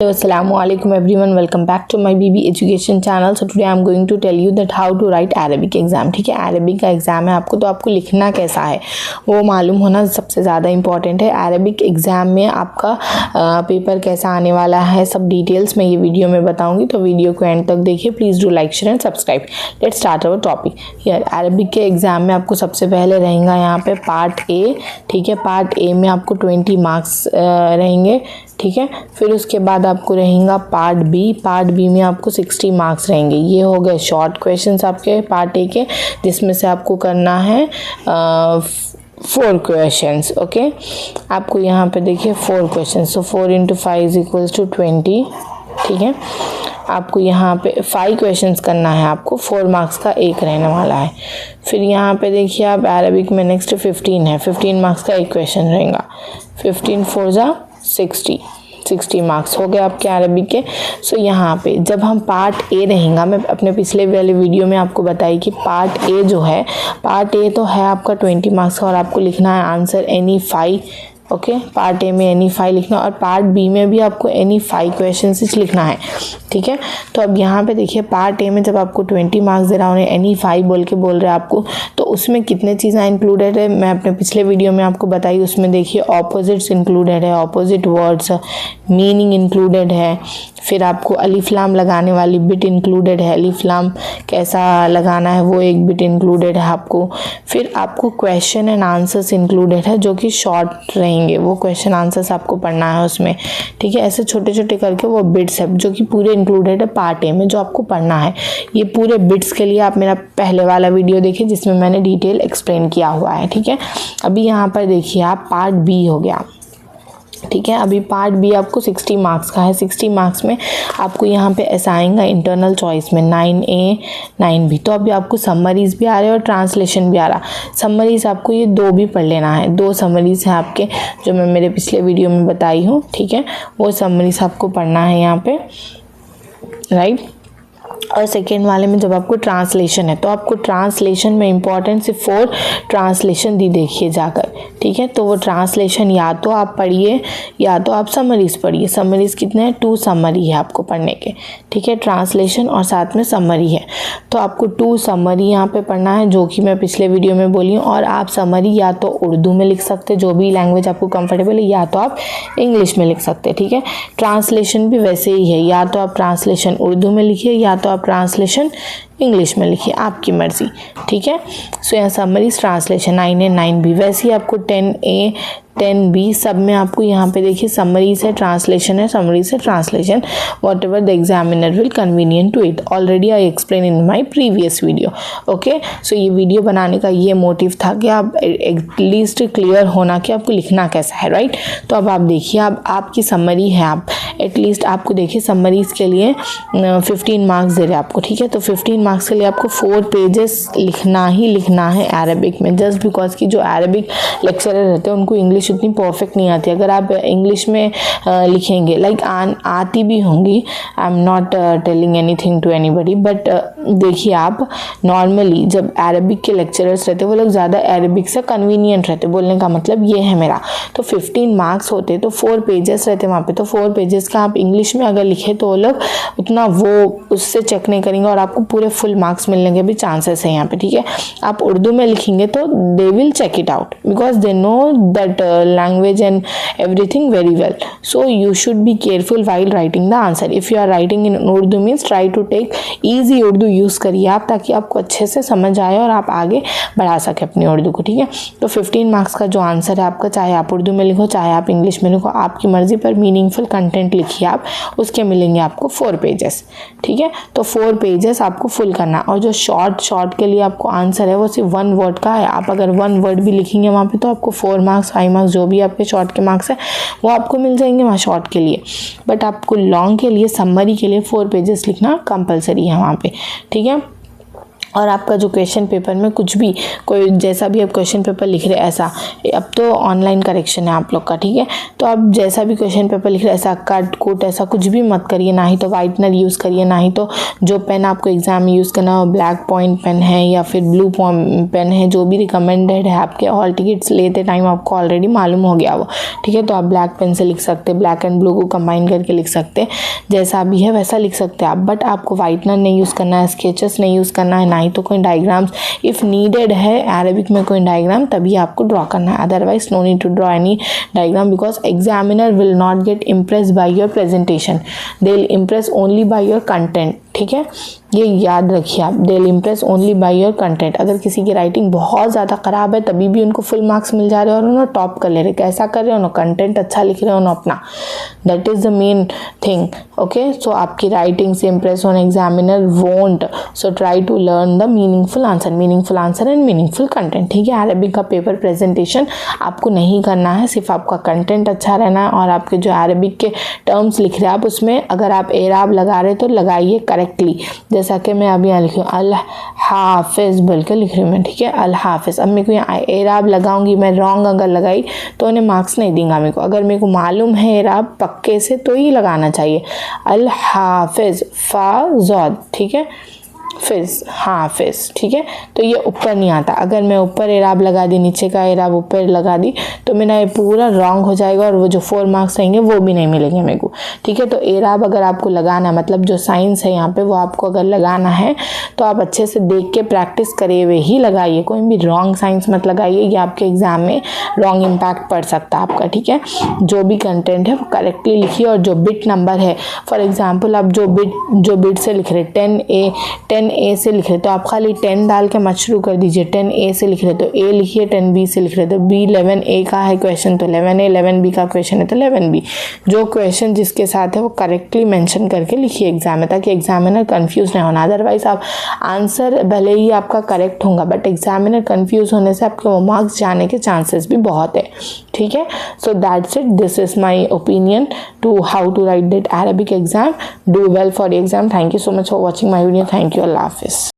Hello, Assalamu alaikum everyone, welcome back to my BB education channel. So today I am going to tell you that how to write Arabic exam. ठीक है, Arabic का exam है आपको, तो आपको लिखना कैसा है वो मालूम होना सबसे ज़्यादा इम्पॉर्टेंट है। अरबिक एग्ज़ाम में आपका पेपर कैसा आने वाला है सब डिटेल्स मैं ये वीडियो में बताऊंगी, तो वीडियो को एंड तक देखिए। Please do like share and subscribe. Let's start our topic here. Arabic के एग्ज़ाम में आपको सबसे पहले रहेगा यहाँ पे पार्ट ए। ठीक है, पार्ट ए में आपको 20 मार्क्स रहेंगे। ठीक है, फिर उसके बाद आपको रहेगा पार्ट बी। पार्ट बी में आपको 60 मार्क्स रहेंगे। ये हो गए शॉर्ट क्वेश्चंस आपके पार्ट ए के, जिसमें से आपको करना है 4 क्वेश्चंस। ओके, आपको यहाँ पे देखिए 4 क्वेश्चंस, सो 4 × 5 = 20। ठीक है, आपको यहाँ पे 5 क्वेश्चंस करना है, आपको 4 मार्क्स का एक रहने वाला है। फिर यहाँ पे देखिए आप अरबिक में नेक्स्ट 15 है, 15 मार्क्स का एक क्वेश्चन रहेगा। 15 × 4 = 60 मार्क्स हो गए आपके अरबिक के। सो यहाँ पे जब हम पार्ट ए रहेगा, मैं अपने पिछले वाले वीडियो में आपको बताई कि पार्ट ए जो है, पार्ट ए तो है आपका 20 मार्क्स का और आपको लिखना है answer any 5। Okay, part A में एनी 5 लिखना और पार्ट बी में भी आपको एनी 5 क्वेश्चंस लिखना है। ठीक है, तो अब यहाँ पे देखिए पार्ट ए में जब आपको 20 मार्क्स दे रहा हूँ, एनी 5 बोल रहे हैं आपको, तो उसमें कितने चीज़ें इंक्लूडेड है मैं अपने पिछले वीडियो में आपको बताई। उसमें देखिए ऑपोजिट्स इंक्लूडेड है, ऑपोजिट वर्ड्स, मीनिंग इंक्लूडेड है, फिर आपको अलिफ लाम लगाने वाली बिट इंक्लूडेड है, अलिफ लाम कैसा लगाना है वो एक बिट इंक्लूडेड है आपको। फिर आपको क्वेश्चन एंड आंसर्स इंक्लूडेड है जो कि शॉर्ट रहेंगे, वो क्वेश्चन आंसर्स आपको पढ़ना है उसमें। ठीक है, ऐसे छोटे छोटे करके वो बिट्स है जो कि पूरे इंक्लूडेड है पार्ट ए में, जो आपको पढ़ना है। ये पूरे बिट्स के लिए आप मेरा पहले वाला वीडियो देखिए जिसमें मैंने डिटेल एक्सप्लेन किया हुआ है। ठीक है, अभी यहाँ पर देखिए आप पार्ट बी हो गया। ठीक है, अभी पार्ट बी आपको 60 मार्क्स का है। 60 मार्क्स में आपको यहाँ पे ऐसा आएगा इंटरनल चॉइस में 9A 9B। तो अभी आपको समरीज भी आ रहे हैं और ट्रांसलेशन भी आ रहा। समरीज आपको ये 2 भी पढ़ लेना है। 2 समरीज हैं आपके जो मैं मेरे पिछले वीडियो में बताई हूँ। ठीक है, वो समरीज आपको पढ़ना है यहाँ पे, राइट। और सेकेंड वाले में जब आपको ट्रांसलेशन है, तो आपको ट्रांसलेशन में इंपॉर्टेंट सिर्फ 4 ट्रांसलेशन दी देखिए जाकर। ठीक है, तो वो ट्रांसलेशन या तो आप पढ़िए या तो आप समरीज पढ़िए। समरीज कितने हैं? 2 समरी है आपको पढ़ने के। ठीक है, ट्रांसलेशन और साथ में समरी है, तो आपको 2 समरी यहाँ पे पढ़ना है जो कि मैं पिछले वीडियो में बोली हूँ। और आप समरी या तो उर्दू में लिख सकते, जो भी लैंग्वेज आपको कंफर्टेबल है, या तो आप इंग्लिश में लिख सकते। ठीक है, ट्रांसलेशन भी वैसे ही है, या तो आप ट्रांसलेशन उर्दू में लिखिए या तो आप ट्रांसलेशन इंग्लिश में लिखिए, आपकी मर्जी। ठीक है, सो यहाँ समरीज ट्रांसलेशन 9A 9B। वैसे ही आपको 10A 10B सब में आपको यहाँ पे देखिए समरीज है, ट्रांसलेशन है, समरीज है, translation, whatever the examiner will convenient to it. Already I explain in my previous video. Okay, so ये वीडियो बनाने का ये मोटिव था कि आप एटलीस्ट क्लियर होना कि आपको लिखना कैसा है, राइट। तो अब आप देखिए, अब आपकी समरी है, आप एटलीस्ट आपको देखिए समरीज के लिए 15 मार्क्स दे रहे हैं आपको। ठीक है, तो 15 मार्क्स के लिए आपको 4 पेजेस लिखना ही लिखना है अरबिक में, जस्ट बिकॉज कि जो अरबिक लेक्चरर रहते हैं उनको इंग्लिश उतनी परफेक्ट नहीं आती। अगर आप इंग्लिश में लिखेंगे, लाइक आती भी होंगी, I am not telling anything to anybody, but देखिए आप नॉर्मली जब अरबिक के लेक्चरर्स रहते हैं वो लोग ज़्यादा अरबिक से कन्वीनियंट रहते, बोलने का मतलब ये है मेरा। तो 15 मार्क्स होते तो 4 पेजेस रहते वहाँ पे, तो 4 पेजेस का आप इंग्लिश में अगर लिखे तो वो लोग उतना वो उससे चेक नहीं करेंगे और आपको पूरे फुल मार्क्स मिलने के भी चांसेस है यहाँ पे। ठीक है, आप उर्दू में लिखेंगे तो they will check it out because they know that language and everything very well, so you should be careful while writing the answer. If you are writing in Urdu means try to take easy Urdu use करिए आप, ताकि आपको अच्छे से समझ आए और आप आगे बढ़ा सके अपनी उर्दू को। ठीक है, तो 15 मार्क्स का जो आंसर है आपका, चाहे आप उर्दू में लिखो चाहे आप इंग्लिश में लिखो, आपकी मर्जी, पर मीनिंगफुल कंटेंट लिखिए आप, उसके मिलेंगे आपको 4 पेजेस। ठीक है, तो 4 पेजेस आपको फुल करना। और जो शॉर्ट के लिए आपको आंसर है वो सिर्फ 1 वर्ड का है। आप अगर 1 वर्ड भी लिखेंगे वहाँ पे तो आपको 4 मार्क्स 5 मार्क्स जो भी आपके शॉर्ट के मार्क्स है वो आपको मिल जाएंगे वहाँ शॉर्ट के लिए। बट आपको लॉन्ग के लिए, समरी के लिए 4 पेजेस लिखना कंपलसरी है वहाँ पे। ठीक है, और आपका जो क्वेश्चन पेपर में कुछ भी कोई जैसा भी आप क्वेश्चन पेपर लिख रहे हैं ऐसा, अब तो ऑनलाइन करेक्शन है आप लोग का, ठीक है। तो आप जैसा भी क्वेश्चन पेपर लिख रहे हैं ऐसा कट कोट ऐसा कुछ भी मत करिए, ना ही तो वाइटनर यूज़ करिए, ना ही तो जो पेन आपको एग्जाम में यूज़ करना हो ब्लैक पॉइंट पेन है या फिर ब्लू पेन है, जो भी रिकमेंडेड है आपके हॉल टिकट्स लेते टाइम आपको ऑलरेडी मालूम हो गया वो, ठीक है। तो आप ब्लैक पेन से लिख सकते, ब्लैक एंड ब्लू को कंबाइन करके लिख सकते, जैसा भी है वैसा लिख सकते हैं आप, बट आपको वाइटनर नहीं यूज़ करना है, स्केचेस नहीं यूज़ करना है, ना ही तो कोई डायग्राम्स, इफ़ नीडेड है अरेबिक में कोई डायग्राम तभी आपको ड्रॉ करना है, otherwise no need to draw any diagram because examiner will not get impress by your presentation, they will impress only by your content, ठीक है। ये याद रखिए आप, they will impress only by your content. अगर किसी की राइटिंग बहुत ज़्यादा ख़राब है तभी भी उनको फुल मार्क्स मिल जा रहे हैं और उन्होंने टॉप कर ले रहे, कैसा कर रहे हो ना, कंटेंट अच्छा लिख रहे हो ना अपना, that is the main thing, okay. So आपकी राइटिंग से इम्प्रेस होने examiner won't, so try to learn the meaningful answer and meaningful content, ठीक है। अरेबिक का पेपर प्रेजेंटेशन आपको नहीं करना है, सिर्फ आपका कंटेंट अच्छा रहना है और आपके जो अरेबिक के टर्म्स लिख रहे हैं आप उसमें अगर आप एराब लगा रहे तो लगाइए करेक्टली, जैसा कि मैं अभी यहाँ लिखी हूँ अल हाफिज़ बोल के लिख रही हूँ मैं, ठीक है, अल हाफिज़। अब मेरे को यहाँ एराब लगाऊंगी मैं, रॉन्ग अगर लगाई तो उन्हें मार्क्स नहीं देंगे मेरे को, अगर मेरे को मालूम है एराब पक्के से तो ही लगाना चाहिए, अल हाफिज़ फा ज़ौद, ठीक है, फिज़ हाफिज़, ठीक है। तो ये ऊपर नहीं आता, अगर मैं ऊपर एराब लगा दी, नीचे का एराब ऊपर लगा दी तो मेरा ये पूरा रॉन्ग हो जाएगा और वो जो 4 मार्क्स रहेंगे वो भी नहीं मिलेंगे मेरे को, ठीक है। तो एराब अगर आपको लगाना है, मतलब जो साइंस है यहाँ पे वो आपको अगर लगाना है तो आप अच्छे से देख के प्रैक्टिस करे हुए ही लगाइए, कोई भी रॉन्ग साइंस मत लगाइए, ये आपके एग्जाम में रॉन्ग इम्पैक्ट पड़ सकता है आपका, ठीक है। जो भी कंटेंट है वो करेक्टली लिखिए और जो बिट नंबर है, फॉर एग्जाम्पल आप जो बिट से लिख रहे 10A से लिख रहे तो आप खाली 10 डाल के मत शुरू कर दीजिए, 10A से लिख रहे तो A लिखिए, 10B से लिख रहे तो B, 11A का है क्वेश्चन तो 11A, 11B का क्वेश्चन है तो 11B, जो क्वेश्चन जिसके साथ है वो करेक्टली मेंशन करके लिखिए एग्जाम में, ताकि एग्जामिनर कंफ्यूज नहीं होना। अदरवाइज आप आंसर भले ही आपका करेक्ट होगा बट एग्जामिनर कंफ्यूज होने से आपके वो मार्क्स जाने के चांसेस भी बहुत है, ठीक है। So that's it, this is my opinion to how to write that Arabic exam. Do well for the exam. Thank you so much for watching my video. Thank you. अल्लाह हाफिज़।